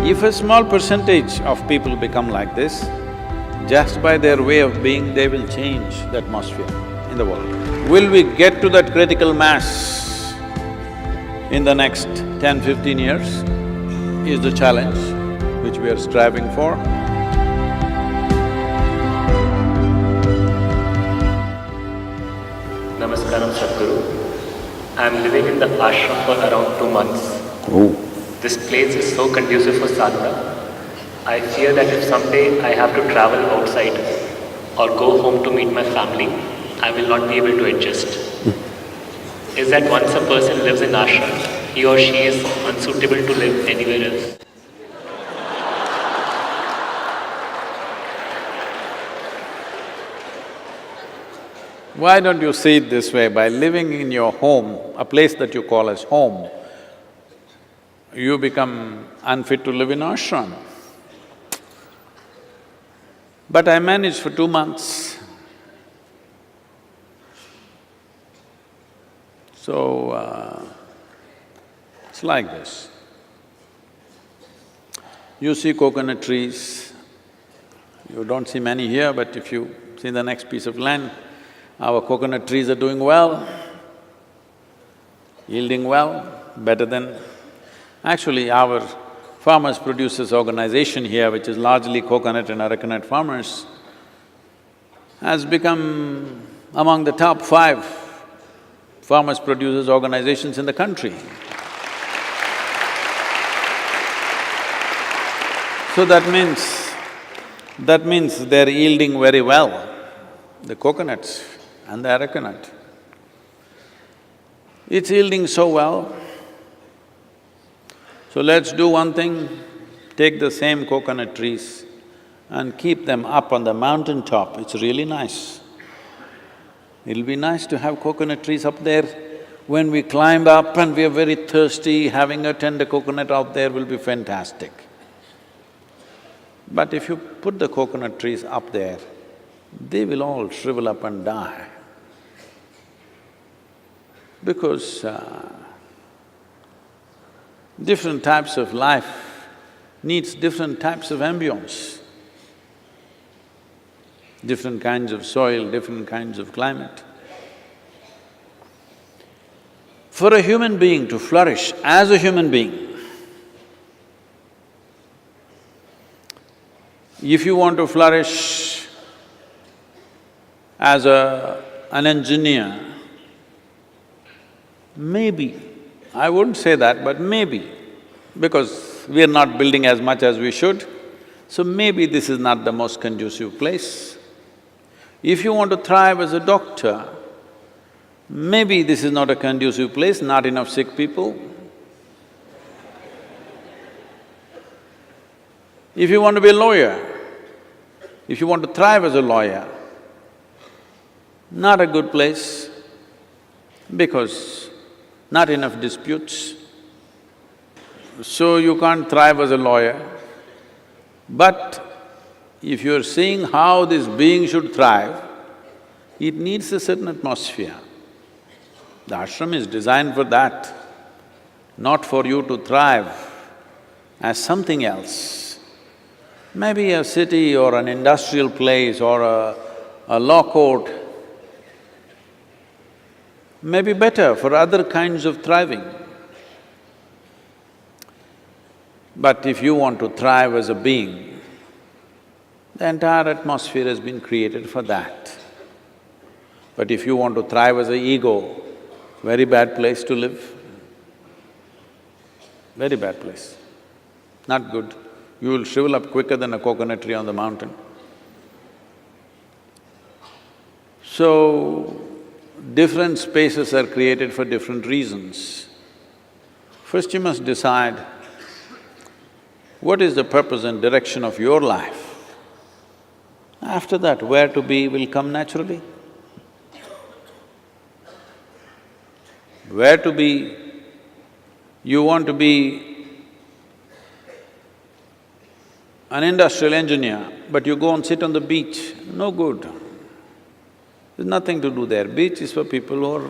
If a small percentage of people become like this, just by their way of being, they will change the atmosphere in the world. Will we get to that critical mass in the next 10-15 years is the challenge which we are striving for. Namaskaram, Sadhguru. I am living in the ashram for around 2 months. This place is so conducive for sadhana. I fear that if someday I have to travel outside or go home to meet my family, I will not be able to adjust. Is that once a person lives in ashram, he or she is unsuitable to live anywhere else? Why don't you see it this way? By living in your home, a place that you call as home, you become unfit to live in ashram. But I managed for 2 months. So, it's like this. You see coconut trees, you don't see many here, but if you see the next piece of land, our coconut trees are doing well, yielding well, better than… Actually, our farmers producers organization here, which is largely coconut and arecanut farmers, has become among the top 5 farmers producers organizations in the country. So that means they're yielding very well, the coconuts and the arecanut. It's yielding so well. So let's do one thing, take the same coconut trees and keep them up on the mountain top. It's really nice. It'll be nice to have coconut trees up there. When we climb up and we are very thirsty, having a tender coconut out there will be fantastic. But if you put the coconut trees up there, they will all shrivel up and die. Because different types of life needs different types of ambience, different kinds of soil, different kinds of climate. For a human being to flourish as a human being, if you want to flourish as an engineer, maybe, I wouldn't say that, but maybe, because we are not building as much as we should, so maybe this is not the most conducive place. If you want to thrive as a doctor, maybe this is not a conducive place, not enough sick people. If you want to be a lawyer, if you want to thrive as a lawyer, not a good place, because not enough disputes, so you can't thrive as a lawyer. But if you're seeing how this being should thrive, it needs a certain atmosphere. The ashram is designed for that, not for you to thrive as something else. Maybe a city or an industrial place or a law court may be better for other kinds of thriving. But if you want to thrive as a being, the entire atmosphere has been created for that. But if you want to thrive as an ego, very bad place to live, very bad place, not good. You will shrivel up quicker than a coconut tree on the mountain. So, different spaces are created for different reasons. First you must decide what is the purpose and direction of your life. After that, where to be will come naturally. Where to be, you want to be an industrial engineer, but you go and sit on the beach, no good. There's nothing to do there. Beach is for people who are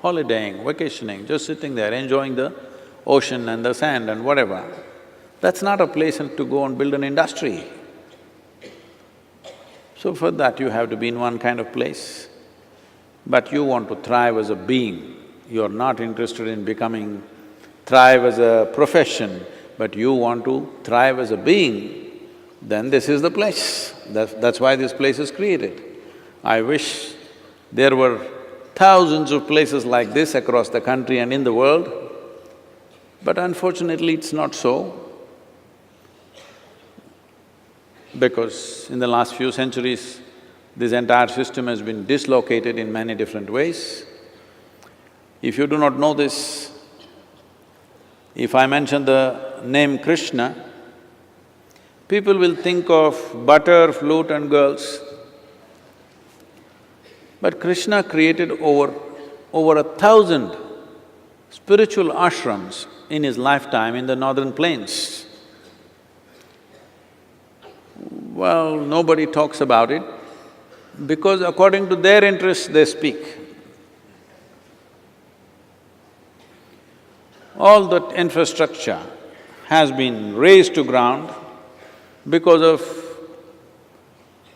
holidaying, vacationing, just sitting there, enjoying the ocean and the sand and whatever. That's not a place to go and build an industry. So for that you have to be in one kind of place. But you want to thrive as a being, you're not interested in thrive as a profession, but you want to thrive as a being, then this is the place. That's why this place is created. I wish there were thousands of places like this across the country and in the world, but unfortunately it's not so. Because in the last few centuries, this entire system has been dislocated in many different ways. If you do not know this, if I mention the name Krishna, people will think of butter, flute and girls. But Krishna created over 1,000 spiritual ashrams in his lifetime in the northern plains. Well, nobody talks about it because according to their interests they speak. All that infrastructure has been razed to ground because of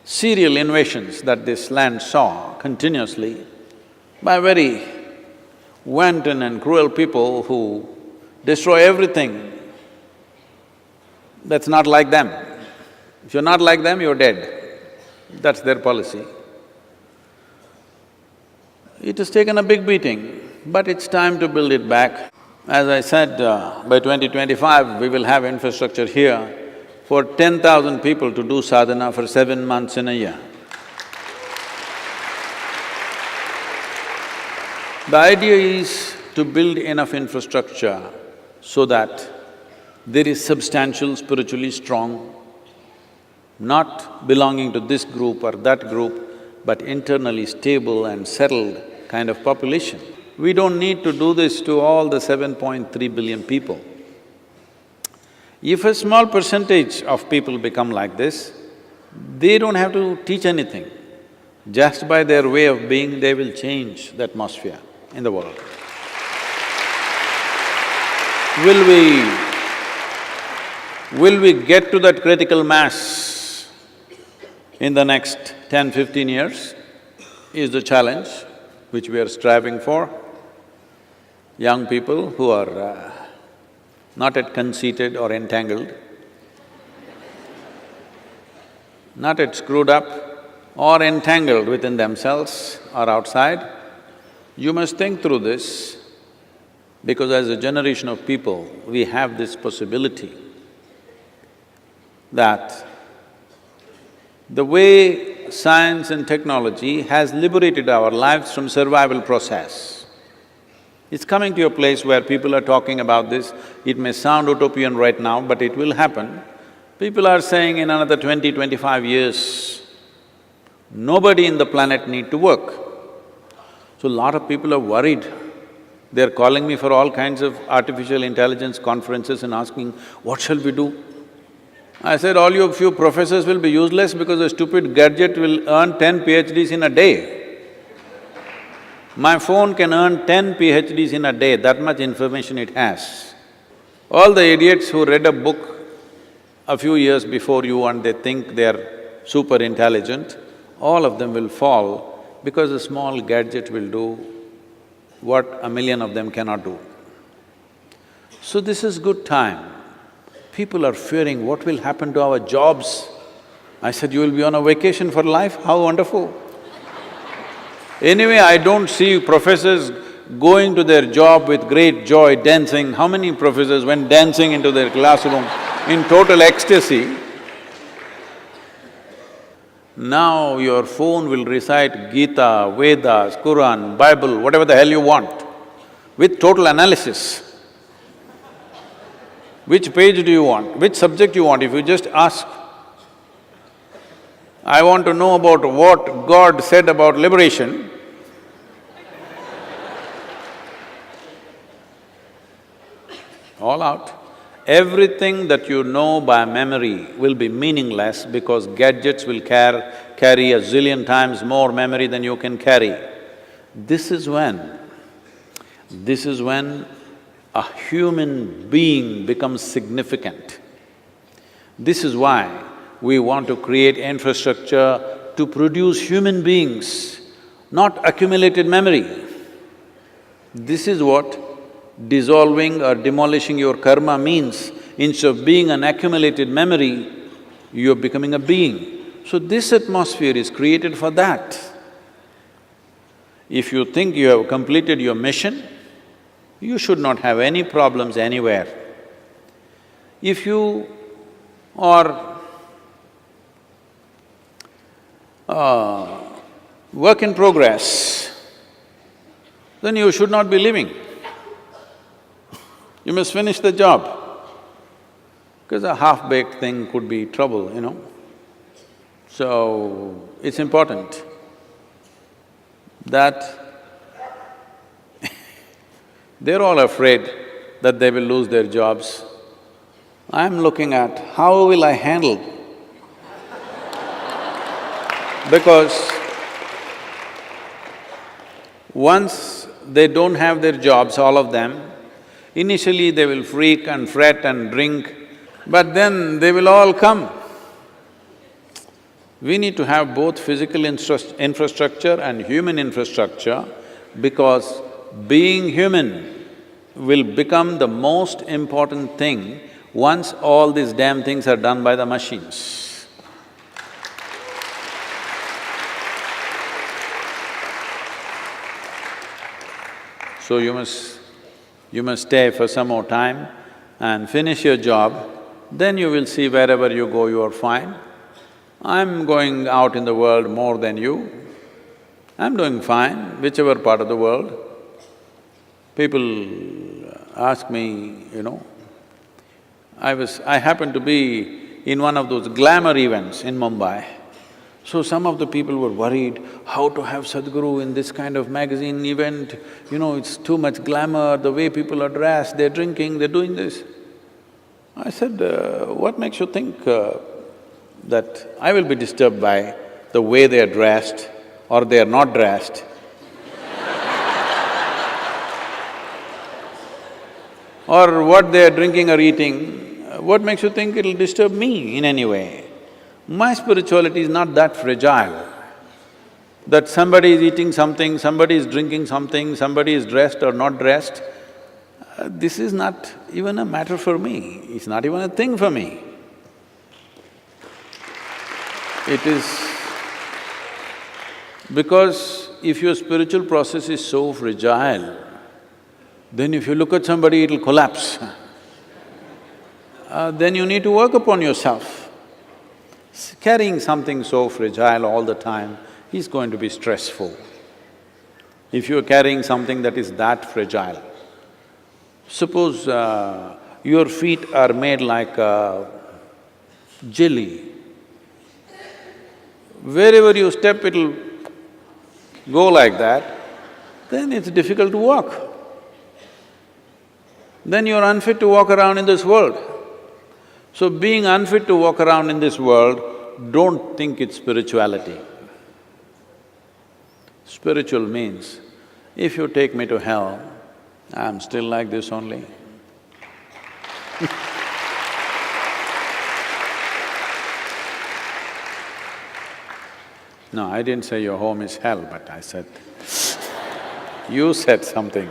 serial invasions that this land saw continuously by very wanton and cruel people who destroy everything that's not like them. If you're not like them, you're dead. That's their policy. It has taken a big beating, but it's time to build it back. As I said, by 2025, we will have infrastructure here for 10,000 people to do sadhana for 7 months in a year. The idea is to build enough infrastructure so that there is substantial, spiritually strong, not belonging to this group or that group, but internally stable and settled kind of population. We don't need to do this to all the 7.3 billion people. If a small percentage of people become like this, they don't have to teach anything. Just by their way of being, they will change the atmosphere in the world. Will we get to that critical mass in the next 10-15 years is the challenge which we are striving for. Young people who are not yet conceited or entangled, not yet screwed up or entangled within themselves or outside, you must think through this, because as a generation of people, we have this possibility that the way science and technology has liberated our lives from survival process. It's coming to a place where people are talking about this. It may sound utopian right now, but it will happen. People are saying in another 20-25 years, nobody in the planet need to work. So a lot of people are worried. They're calling me for all kinds of artificial intelligence conferences and asking, what shall we do? I said, all you few professors will be useless because a stupid gadget will earn 10 PhDs in a day. My phone can earn 10 PhDs in a day, that much information it has. All the idiots who read a book a few years before you and they think they're super intelligent, all of them will fall because a small gadget will do what a million of them cannot do. So this is good time. People are fearing what will happen to our jobs. I said, you will be on a vacation for life, how wonderful. Anyway, I don't see professors going to their job with great joy, dancing. How many professors went dancing into their classroom in total ecstasy? Now your phone will recite Gita, Vedas, Quran, Bible, whatever the hell you want, with total analysis. Which page do you want? Which subject you want? If you just ask, I want to know about what God said about liberation, all out. Everything that you know by memory will be meaningless because gadgets will carry a zillion times more memory than you can carry. This is when a human being becomes significant This is why we want to create infrastructure to produce human beings, not accumulated memory. This is what dissolving or demolishing your karma means. Instead of being an accumulated memory, you're becoming a being. So this atmosphere is created for that. If you think you have completed your mission, you should not have any problems anywhere. If you are work in progress, then you should not be living. You must finish the job, because a half-baked thing could be trouble, you know. So, it's important that they're all afraid that they will lose their jobs. I'm looking at how will I handle? Because once they don't have their jobs, all of them, initially they will freak and fret and drink, but then they will all come. We need to have both physical infrastructure and human infrastructure, because being human will become the most important thing once all these damn things are done by the machines. So you must stay for some more time and finish your job, then you will see wherever you go you are fine. I'm going out in the world more than you. I'm doing fine, whichever part of the world. People ask me, you know, I happened to be in one of those glamour events in Mumbai. So some of the people were worried, how to have Sadhguru in this kind of magazine event, you know, it's too much glamour, the way people are dressed, they're drinking, they're doing this. I said, what makes you think that I will be disturbed by the way they are dressed or they are not dressed? Or what they are drinking or eating, what makes you think it'll disturb me in any way? My spirituality is not that fragile, that somebody is eating something, somebody is drinking something, somebody is dressed or not dressed. This is not even a matter for me, it's not even a thing for me. It is… because if your spiritual process is so fragile, then if you look at somebody, it'll collapse. Then you need to work upon yourself. Carrying something so fragile all the time is going to be stressful. If you're carrying something that is that fragile, suppose your feet are made like jelly. Wherever you step, it'll go like that, then it's difficult to walk. Then you're unfit to walk around in this world. So being unfit to walk around in this world, don't think it's spirituality. Spiritual means, if you take me to hell, I'm still like this only. No, I didn't say your home is hell, but I said, you said something.